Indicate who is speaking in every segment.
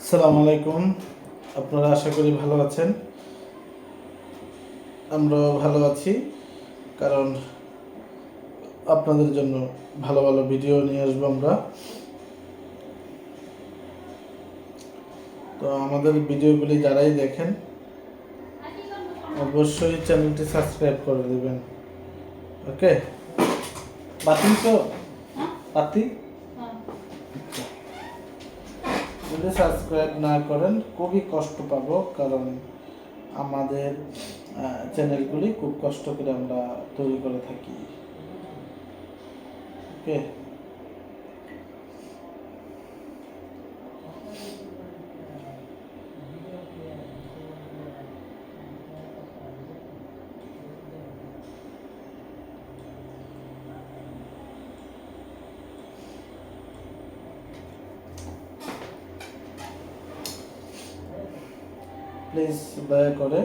Speaker 1: আসসালামু আলাইকুম। আপনারা আশা করি ভালো আছেন। আমরাও ভালো আছি, কারণ আপনাদের জন্য ভালো ভালো ভিডিও নিয়ে আসবো আমরা। তো আমাদের ভিডিওগুলি যারাই দেখেন অবশ্যই চ্যানেলটি সাবস্ক্রাইব করে দেবেন। ওকে, বাতি তো বাতি যদি সাবস্ক্রাইব না করেন খুবই কষ্ট পাবো, কারণ আমাদের চ্যানেলগুলি খুব কষ্ট করে আমরা তৈরি করে থাকি। ওকে, প্লিজ দয়া করে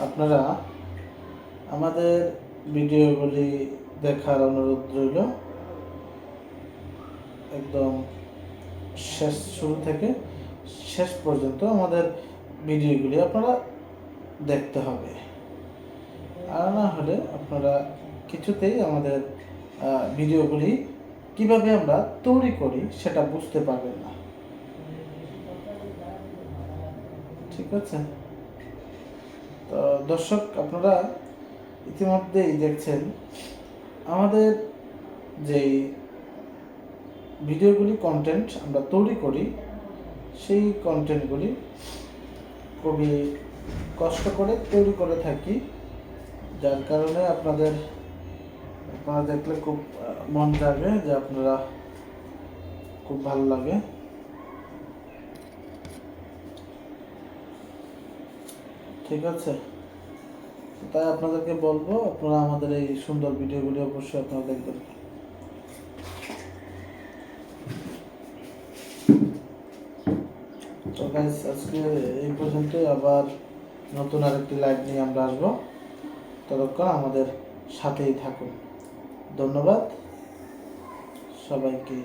Speaker 1: আপনারা আমাদের ভিডিওগুলি দেখার অনুরোধ রইল। একদম শুরু থেকে শেষ পর্যন্ত আমাদের ভিডিওগুলি আপনারা দেখতে হবে, আর না হলে আপনারা কিছুতেই আমাদের ভিডিওগুলি কিভাবে আমরা তৈরি করি সেটা বুঝতে পারবেন না। ঠিক আছে, তো দর্শক, আপনারা ইতিমধ্যেই দেখছেন আমাদের যেই ভিডিওগুলি কন্টেন্ট আমরা তৈরি করি, সেই কন্টেন্টগুলি খুবই কষ্ট করে তৈরি করে থাকি, যার কারণে আপনারা দেখলে খুব মন যাবে, যে আপনারা খুব ভালো লাগে। ঠিক আছে, তাই আপনাদেরকে বলবো আপনারা আমাদের এই সুন্দর ভিডিওগুলি অবশ্যই আপনারা দেখবেন। তো গাইস, আজকে এই পর্যন্ত, আবার নতুন আরেকটি লাইভ নিয়ে আমরা আসবো। ততক্ষণ আমাদের সাথেই থাকুন। ধন্যবাদ সবাইকে।